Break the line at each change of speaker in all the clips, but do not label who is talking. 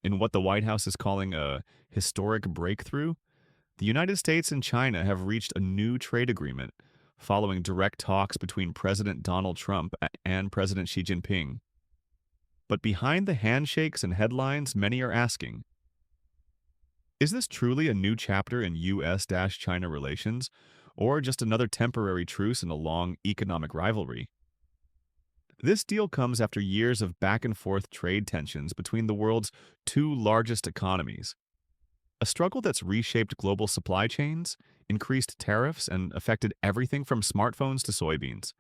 In what the White House is calling a historic breakthrough, the United States and China have reached a new trade agreement following direct talks between President Donald Trump and President Xi Jinping. But behind the handshakes and headlines, many are asking, is this truly a new chapter in US-China relations, or just another temporary truce in a long economic rivalry? This deal comes after years of back-and-forth trade tensions between the world's two largest economies, a struggle that's reshaped global supply chains, increased tariffs, and affected everything from smartphones to soybeans.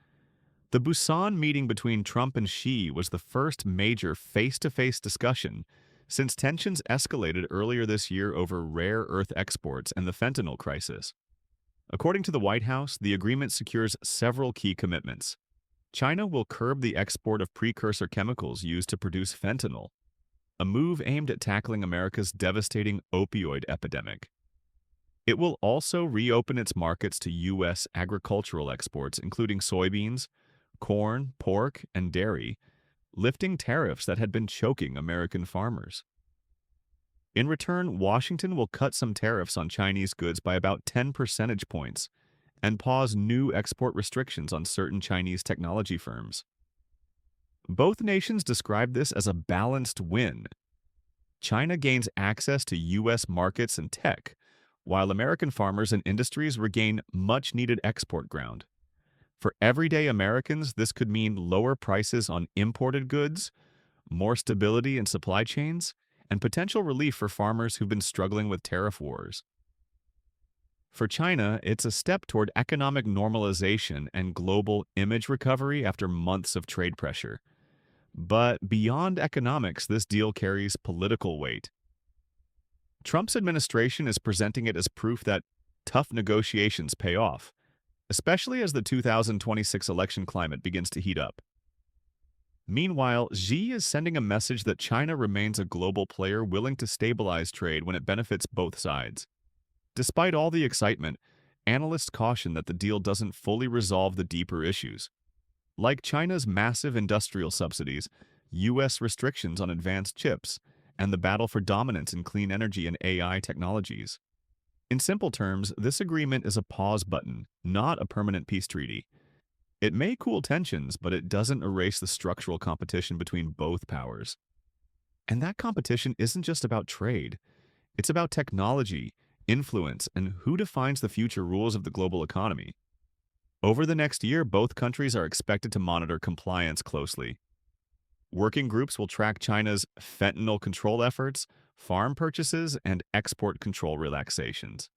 The Busan meeting between Trump and Xi was the first major face-to-face discussion since tensions escalated earlier this year over rare earth exports and the fentanyl crisis. According to the White House, the agreement secures several key commitments. China will curb the export of precursor chemicals used to produce fentanyl, a move aimed at tackling America's devastating opioid epidemic. It will also reopen its markets to U.S. agricultural exports, including soybeans, corn, pork, and dairy, lifting tariffs that had been choking American farmers. In return, Washington will cut some tariffs on Chinese goods by about 10 percentage points and pause new export restrictions on certain Chinese technology firms. Both nations describe this as a balanced win. China gains access to U.S. markets and tech, while American farmers and industries regain much-needed export ground. For everyday Americans, this could mean lower prices on imported goods, more stability in supply chains, and potential relief for farmers who've been struggling with tariff wars. For China, it's a step toward economic normalization and global image recovery after months of trade pressure. But beyond economics, this deal carries political weight. Trump's administration is presenting it as proof that tough negotiations pay off, especially as the 2026 election climate begins to heat up. Meanwhile, Xi is sending a message that China remains a global player willing to stabilize trade when it benefits both sides. Despite all the excitement, analysts caution that the deal doesn't fully resolve the deeper issues. Like China's massive industrial subsidies, U.S. restrictions on advanced chips, and the battle for dominance in clean energy and AI technologies. In simple terms, this agreement is a pause button, not a permanent peace treaty. It may cool tensions, but it doesn't erase the structural competition between both powers. And that competition isn't just about trade. It's about technology, influence, and who defines the future rules of the global economy. Over the next year, both countries are expected to monitor compliance closely. Working groups will track China's fentanyl control efforts, farm purchases, and export control relaxations.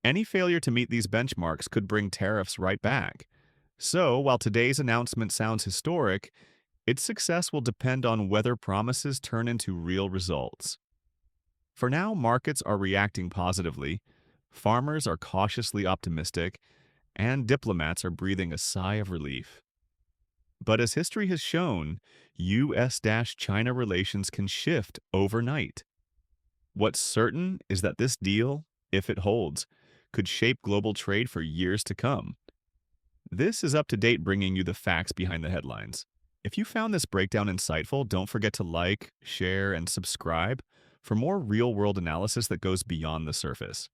Any failure to meet these benchmarks could bring tariffs right back. So, while today's announcement sounds historic, its success will depend on whether promises turn into real results. For now, markets are reacting positively, farmers are cautiously optimistic, and diplomats are breathing a sigh of relief. But as history has shown, U.S.-China relations can shift overnight. What's certain is that this deal, if it holds, could shape global trade for years to come. This is Up to Date, bringing you the facts behind the headlines. If you found this breakdown insightful, don't forget to like, share, and subscribe for more real-world analysis that goes beyond the surface.